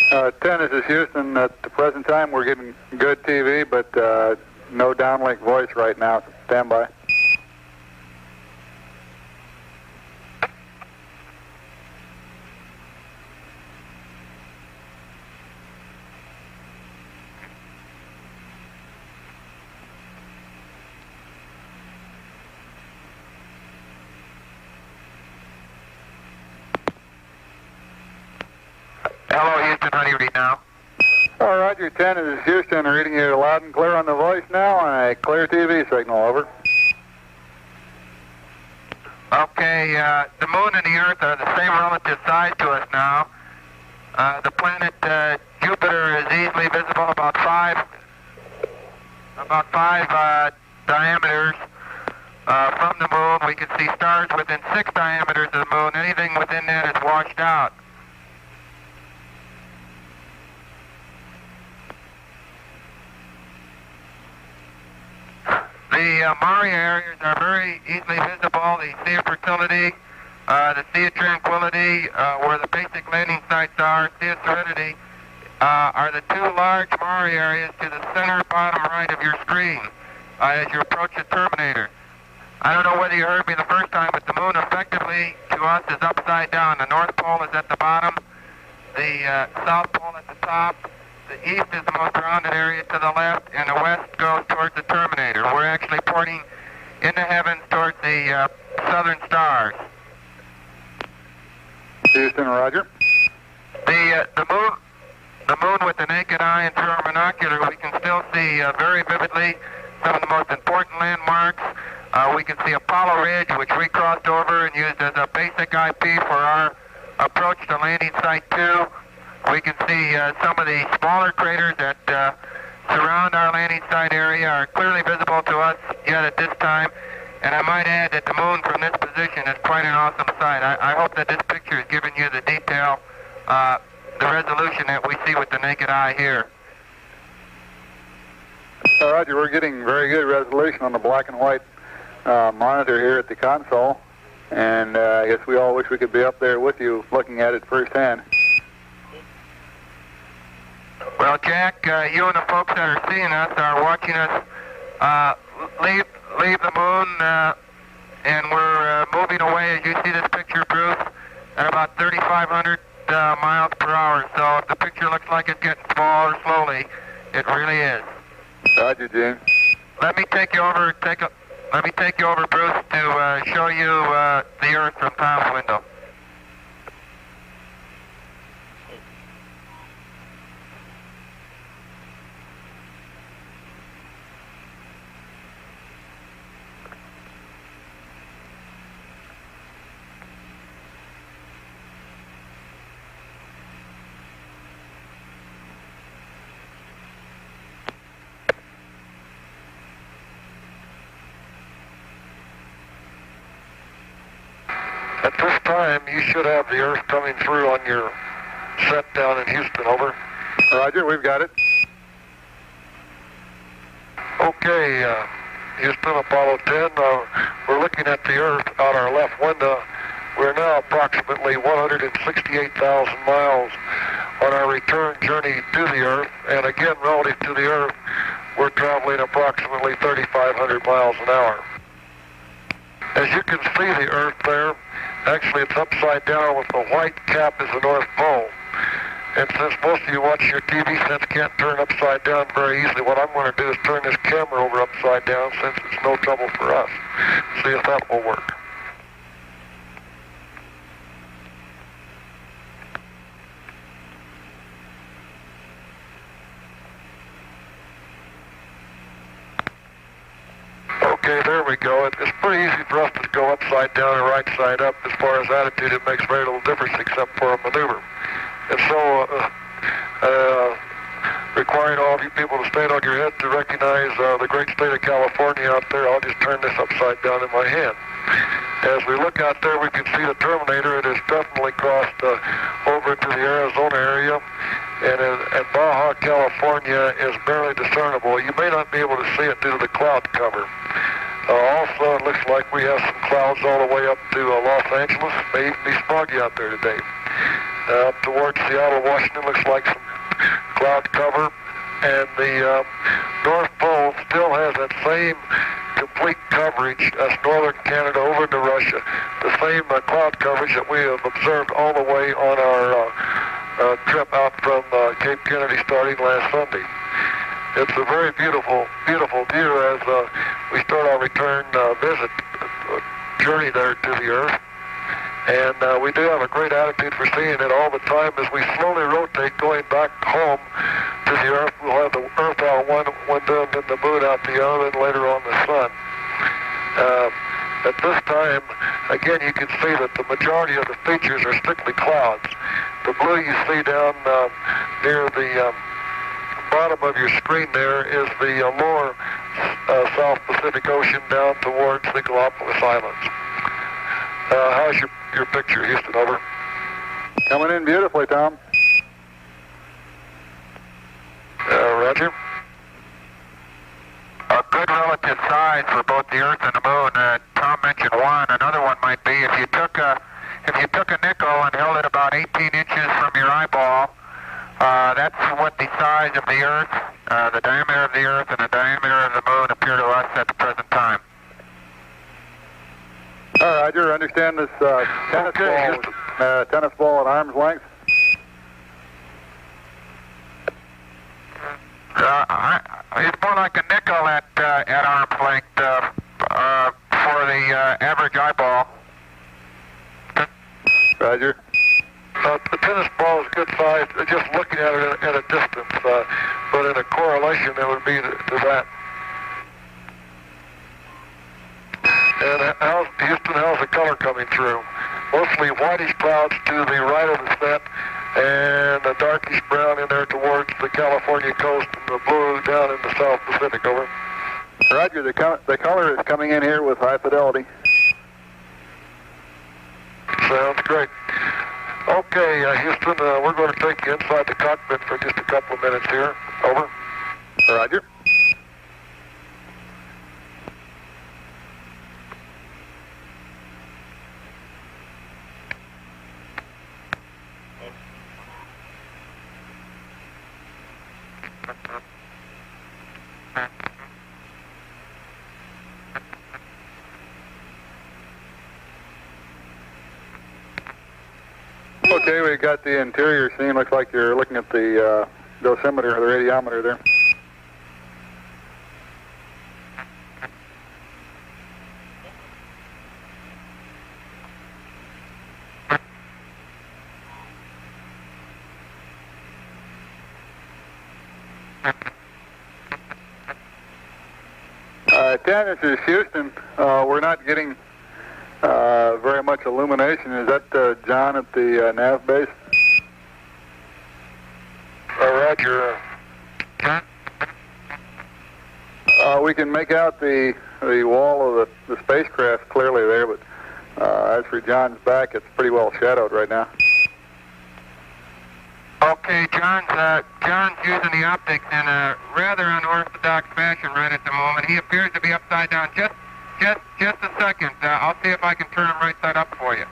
10, this is Houston. At the present time, we're getting good TV, but no downlink voice right now. Stand by. Hello, Houston. How do you read now? Oh, Roger, 10, this is Houston. Reading you loud and clear on the voice now, and a clear TV signal, over. Okay, the moon and the Earth are the same relative size to us now. The planet Jupiter is easily visible, about five diameters from the moon. We can see stars within 6 diameters of the moon. Anything within that is washed out. The Mare areas are very easily visible. The Sea of Fertility, the Sea of Tranquility, where the basic landing sites are, Sea of Serenity, are the 2 large Mare areas to the center bottom right of your screen as you approach the terminator. I don't know whether you heard me the first time, but the moon effectively to us is upside down. The North Pole is at the bottom, the South Pole at the top. The east is the most rounded area to the left, and the west goes towards the terminator. We're actually pointing in the heavens towards the southern stars. Houston, Roger. The moon with the naked eye and through our binocular, we can still see very vividly some of the most important landmarks. We can see Apollo Ridge, which we crossed over and used as a basic IP for our approach to landing site 2. We can see some of the smaller craters that surround our landing site area are clearly visible to us yet at this time. And I might add that the moon from this position is quite an awesome sight. I hope that this picture has given you the detail, the resolution that we see with the naked eye here. Roger, we're getting very good resolution on the black and white monitor here at the console. And I guess we all wish we could be up there with you looking at it firsthand. Well, Jack, you and the folks that are seeing us are watching us leave the moon, and we're moving away, as you see this picture, Bruce, at about 3,500 miles per hour. So if the picture looks like it's getting smaller slowly, it really is. Roger, James. Let me take you over, Bruce, to show you the Earth from Tom's window. At this time, you should have the Earth coming through on your set down in Houston, over. Roger, we've got it. Okay, Houston, Apollo 10, we're looking at the Earth out our left window. We're now approximately 168,000 miles on our return journey to the Earth, and again, relative to the Earth, we're traveling approximately 3,500 miles an hour. As you can see the Earth there, actually it's upside down with the white cap is the North Pole. And since most of you watching your TV sets can't turn upside down very easily, what I'm going to do is turn this camera over upside down since it's no trouble for us. See if that will work. Okay, there we go. It's pretty easy for us to go upside down and right side up. As far as attitude, it makes very little difference except for a maneuver. And so, requiring all of you people to stand on your head to recognize the great state of California out there, I'll just turn this upside down in my hand. As we look out there, we can see the Terminator. It has definitely crossed over into the Arizona area, and Baja California is barely discernible. You may not be able to see it due to the cloud cover. Also, it looks like we have some clouds all the way up to Los Angeles. May even be smoggy out there today. Up towards Seattle, Washington, looks like some cloud cover. And the North Pole still has that same complete coverage as northern Canada over into Russia. The same cloud coverage that we have observed all the way on our trip out from Cape Kennedy starting last Sunday. It's a very beautiful, beautiful view as we start our return visit journey there to the Earth. And we do have a great attitude for seeing it all the time as we slowly rotate going back home to the Earth. We'll have the Earth out one window and then the moon out the other, and later on the sun. At this time, again, you can see that the majority of the features are strictly clouds. The blue you see down near the bottom of your screen there is the lower South Pacific Ocean down towards the Galapagos Islands. How's your picture, Houston? Over. Coming in beautifully, Tom. Roger. A good relative size for both the Earth and the Moon. Tom mentioned one. Another one might be if you took a nickel and held it about 18 inches from your eyeball. That's what the size of the Earth, the diameter of the Earth, and the diameter of the Moon appear to us at the present time. Roger, understand this tennis ball at arm's length? It's more like a nickel at arm's length for the average eyeball. Roger. The tennis ball is good size, just looking at it at a distance, but in a correlation it would be to that. And Houston, how's the color coming through? Mostly whitish clouds to the right of the set, and a darkish brown in there towards the California coast, and the blue down in the South Pacific. Over. Roger, the color is coming in here with high fidelity. Sounds great. Okay, Houston, we're going to take you inside the cockpit for just a couple of minutes here. Over. Roger. Okay, we got the interior scene. Looks like you're looking at the dosimeter, or the radiometer there. This is Houston. We're not getting very much illumination. Is that John at the nav base? Roger. We can make out the wall of the spacecraft clearly there, but as for John's back, it's pretty well shadowed right now. Okay, John's using the optics in a rather unorthodox fashion right at the moment. He appears to be upside down. Just a second. I'll see if I can turn him right side up for you.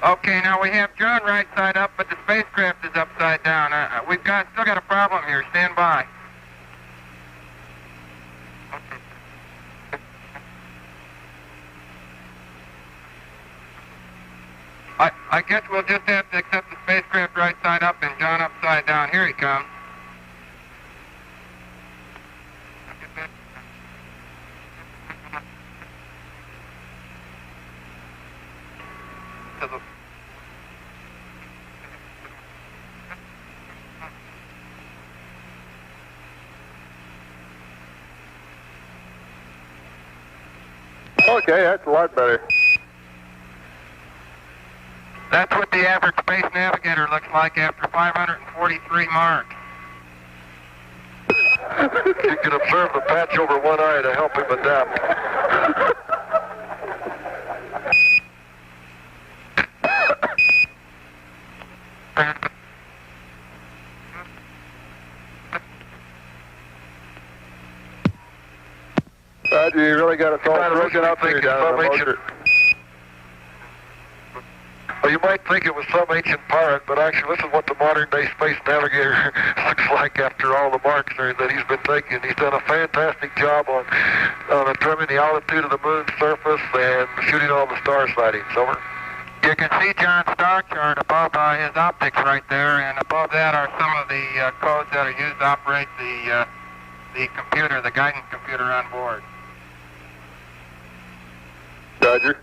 Okay, now we have John right side up, but the spacecraft is upside down. We've still got a problem here. Stand by. I guess we'll just have to accept the spacecraft right side up and John upside down. Here he comes. Okay, that's a lot better. That's what the average space navigator looks like after 543 marks. You can observe the patch over one eye to help him adapt. Roger, you really got us all broken up here down the motor. Well, you might think it was some ancient pirate, but actually this is what the modern-day space navigator looks like after all the marks that he's been taking. He's done a fantastic job on determining the altitude of the moon's surface and shooting all the star sightings. Over. You can see John's star chart above his optics right there, and above that are some of the codes that are used to operate the computer, the guidance computer on board. Roger.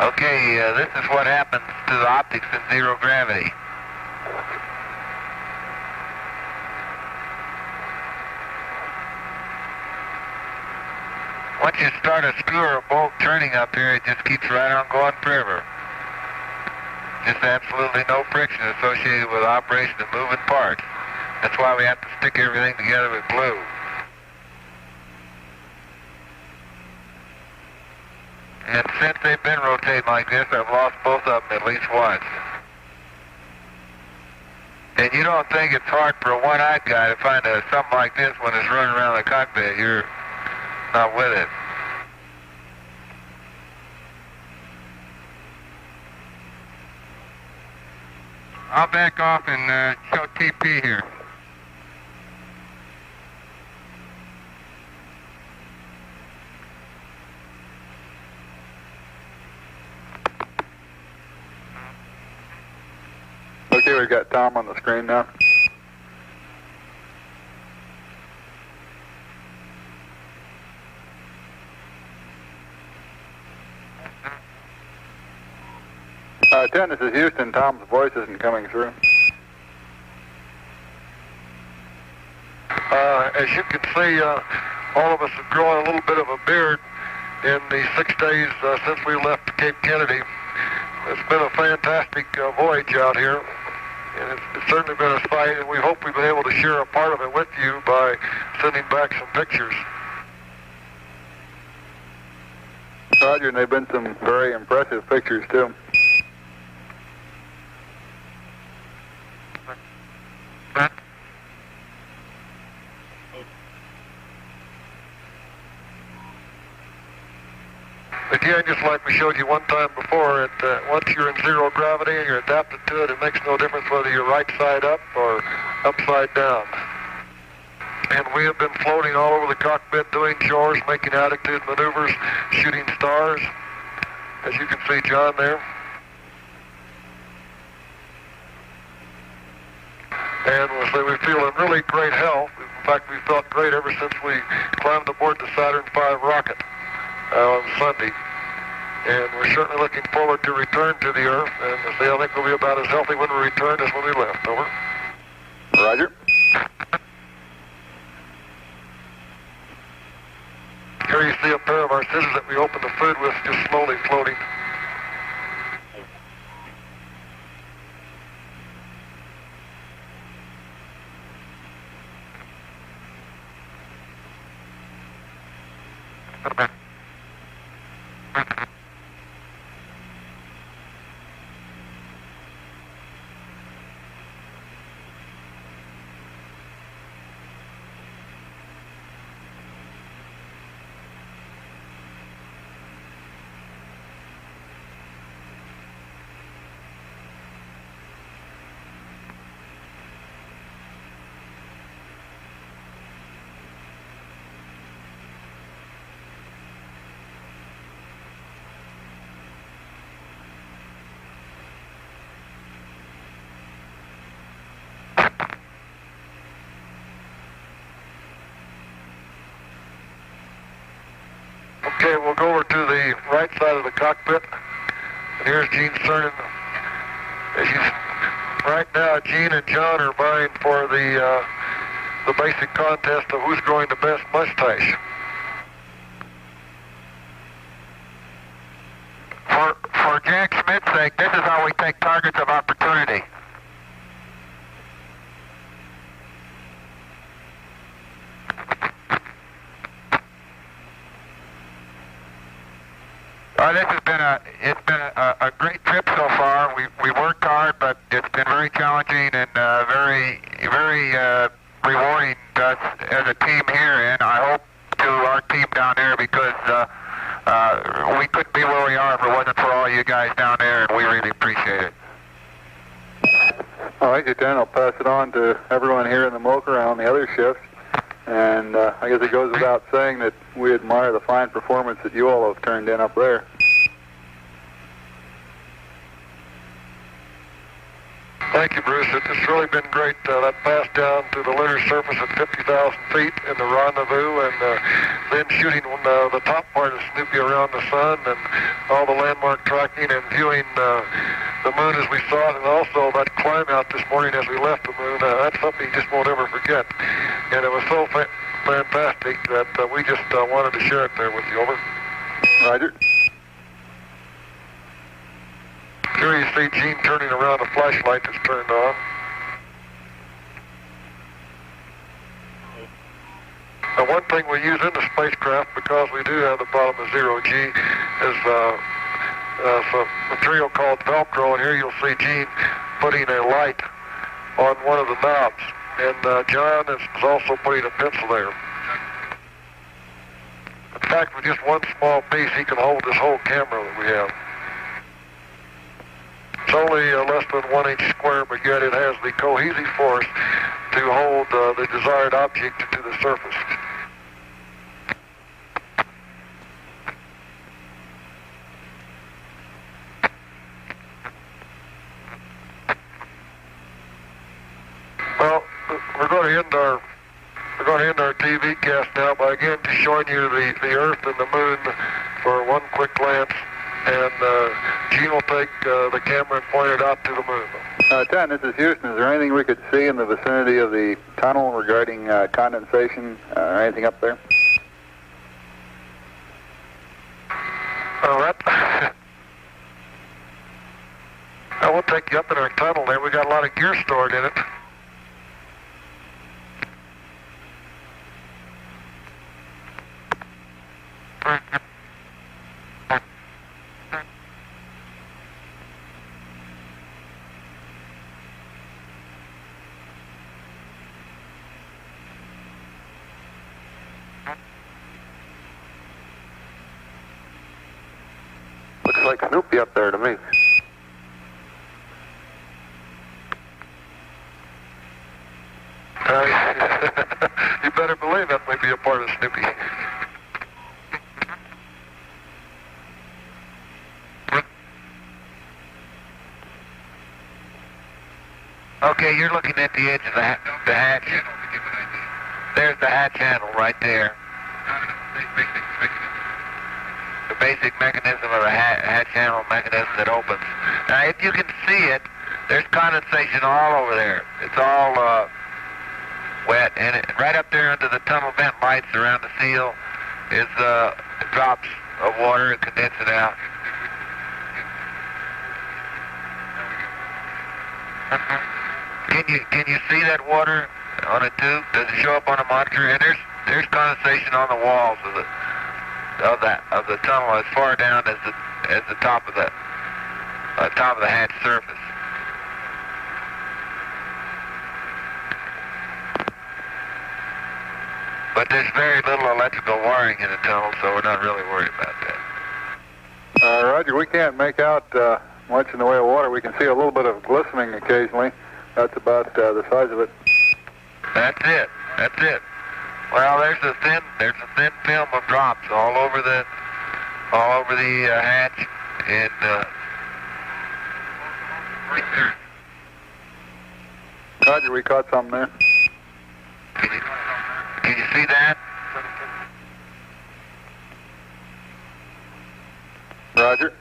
Okay, this is what happens to the optics in zero gravity. Once you start a screw or a bolt turning up here, it just keeps right on going forever. Just absolutely no friction associated with operation of moving parts. That's why we have to stick everything together with glue. And since they've been rotating like this, I've lost both of them at least once. And you don't think it's hard for a one-eyed guy to find something like this when it's running around the cockpit. You're not with it. I'll back off and show TP here. Okay, we've got Tom on the screen now. Ten, this is Houston. Tom's voice isn't coming through. As you can see, all of us have grown a little bit of a beard in the 6 days since we left Cape Kennedy. It's been a fantastic voyage out here, and it's certainly been a sight, and we hope we've been able to share a part of it with you by sending back some pictures. Roger, and they've been some very impressive pictures, too. Again, just like we showed you one time before, once you're in zero gravity and you're adapted to it, it makes no difference whether you're right side up or upside down. And we have been floating all over the cockpit, doing chores, making attitude maneuvers, shooting stars, as you can see John there. And we feel in really great health. In fact, we felt great ever since we climbed aboard the Saturn V rocket on Sunday. And we're certainly looking forward to return to the Earth, and I think we'll be about as healthy when we return as when we left. Over. Roger. Here you see a pair of our scissors that we opened the food with, just slowly floating. Okay, we'll go over to the right side of the cockpit. And here's Gene Cernan. As you Right now, Gene and John are vying for the basic contest of who's growing the best mustache. For Jack Schmidt's sake, this is how we take targets of opportunity. This has been a great trip so far. We worked hard, but it's been very challenging and very rewarding to us as a team here, and I hope to our team down there, because we couldn't be where we are if it wasn't for all you guys down there, and we really appreciate it. All right, Lieutenant, I'll pass it on to everyone here in the Mocha on the other shifts. And I guess it goes without saying that we admire the fine performance that you all have turned in up there. Thank you, Bruce. It's really been great. That pass down to the lunar surface at 50,000 feet in the rendezvous, and then shooting the top part of Snoopy around the sun, and all the landmark tracking, and viewing the moon as we saw it, and also that climb out this morning as we left the moon. That's something you just won't ever forget. And it was so fantastic that we just wanted to share it there with you. Over. Roger. Here you see Gene turning around the flashlight that's turned on. Now, one thing we use in the spacecraft, because we do have the bottom of zero G, is some material called Velcro, and here you'll see Gene putting a light on one of the knobs, and John is also putting a pencil there. In fact, with just one small piece, he can hold this whole camera that we have. It's only less than 1 inch square, but yet it has the cohesive force to hold the desired object to the surface. Well, we're going to end our TV cast now by again just showing you the Earth and the Moon for one quick glance. And Gene will take the camera and point it out to the moon. Ten, this is Houston. Is there anything we could see in the vicinity of the tunnel regarding condensation or anything up there? Oh, I will take you up in our tunnel there. We got a lot of gear stored in it. Looks like Snoopy up there to me. You better believe that might be a part of Snoopy. Okay, you're looking at the edge of the hatch. There's the hatch handle right there. The basic mechanism of a hatch handle mechanism that opens. Now, if you can see it, there's condensation all over there. It's all wet, and right up there under the tunnel vent lights around the seal is drops of water and condense it out. Can you see that water on a tube? Does it show up on a monitor? And there's condensation on the walls of the tunnel as far down as the top of the hatch surface. But there's very little electrical wiring in the tunnel, so we're not really worried about that. Roger, we can't make out much in the way of water. We can see a little bit of glistening occasionally. That's about the size of it. That's it. That's it. Well, there's a thin film of drops all over the hatch, and right there. Roger, we caught something there. Can you see that? Roger.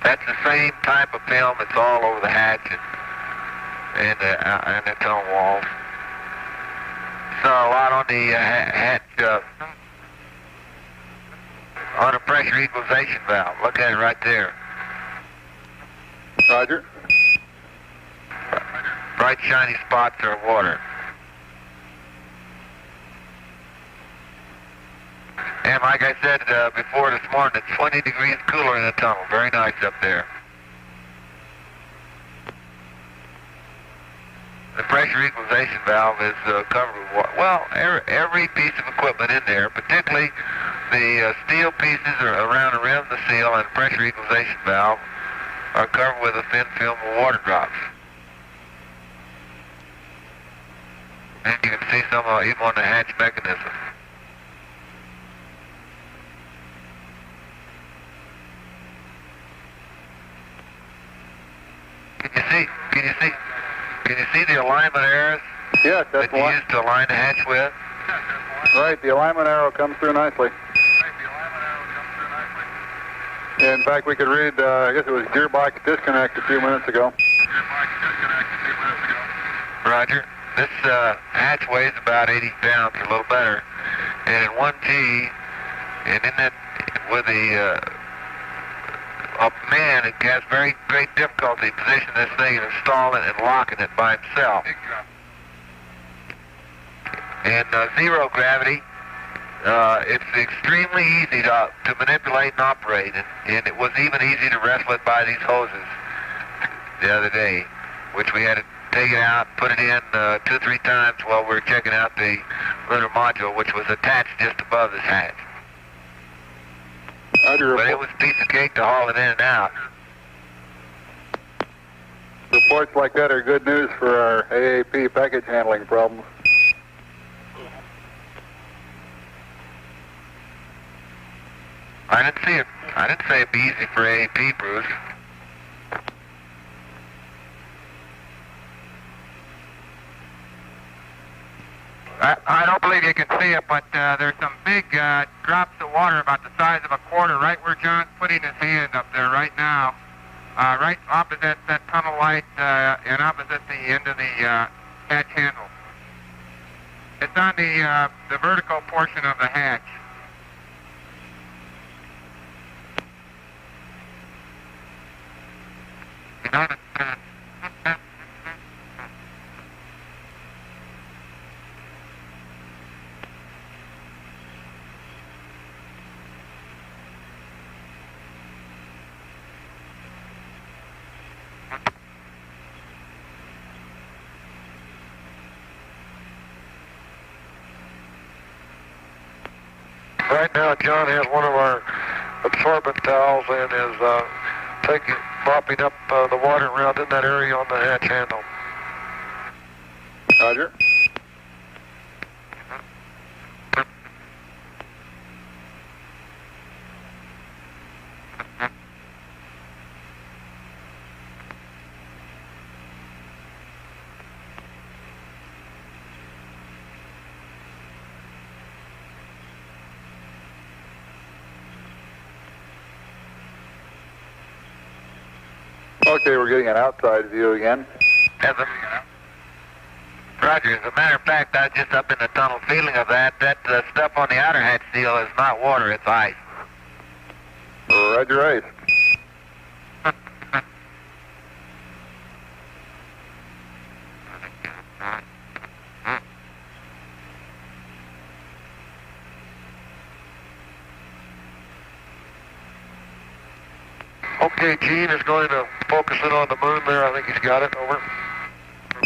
That's the same type of film that's all over the hatch and the tunnel walls. So a lot on the hatch, on a pressure equalization valve. Look at it right there. Roger. Bright shiny spots are water. And like I said before this morning, it's 20 degrees cooler in the tunnel. Very nice up there. The pressure equalization valve is covered with water. Well, every piece of equipment in there, particularly the steel pieces around the rim of the seal and the pressure equalization valve, are covered with a thin film of water drops. And you can see some even on the hatch mechanism. Can you see the alignment errors? Yes, that's that you used to align the hatch with? Right, the alignment arrow comes through nicely. In fact, we could read, I guess it was gearbox disconnect a few minutes ago. Roger. This hatch weighs about 80 pounds, or a little better. And in 1G, and in that, with the a man, it has very great difficulty positioning this thing and installing it and locking it by himself. And zero gravity, it's extremely easy to manipulate and operate, and it was even easy to wrestle it by these hoses the other day, which we had to take it out, put it in 2 or 3 times while we were checking out the lunar module, which was attached just above this hatch. But it was a piece of cake to haul it in and out. Reports like that are good news for our AAP package handling problems. I didn't see it. I didn't say it'd be easy for AAP, Bruce. I don't believe you can see it, but there's some big drops of water about the size of a quarter right where John's putting his hand up there right now. Right opposite that tunnel light and opposite the end of the hatch handle. It's on the vertical portion of the hatch. Right now, John has one of our absorbent towels and is mopping up the water around in that area on the hatch handle. Roger. Okay, we're getting an outside view again. Roger, as a matter of fact, I was just up in the tunnel feeling of that. That stuff on the outer hatch seal is not water, it's ice. Roger, ice. Okay, Gene is going to focus in on the moon there. I think he's got it. Over.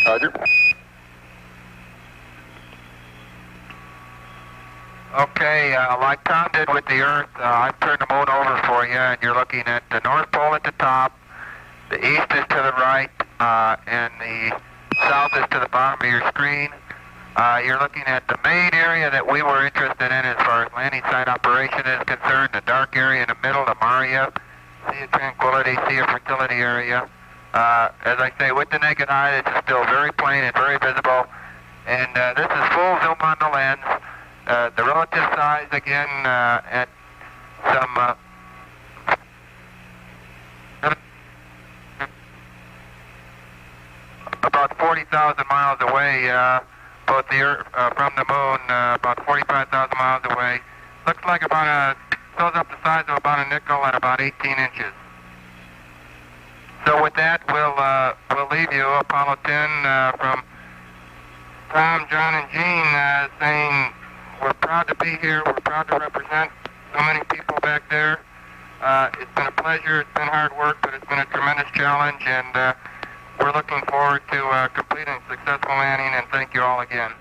Roger. Okay, like Tom did with the Earth, I've turned the moon over for you, and you're looking at the North Pole at the top, the east is to the right, and the south is to the bottom of your screen. You're looking at the main area that we were interested in as far as landing site operation is concerned, the dark area in the middle, the Maria, Sea of Tranquility, Sea of Fertility area. As I say, with the naked eye, this is still very plain and very visible, and this is full zoom on the lens. The relative size, again, at some 40,000 miles away, both the Earth, from the moon, about 45,000 miles away. Looks like fills up the size of about a nickel at about 18 inches. So with that, we'll leave you Apollo 10 from Tom, John, and Gene saying we're proud to be here. We're proud to represent so many people back there. It's been a pleasure. It's been hard work, but it's been a tremendous challenge, and we're looking forward to completing a successful landing, and thank you all again.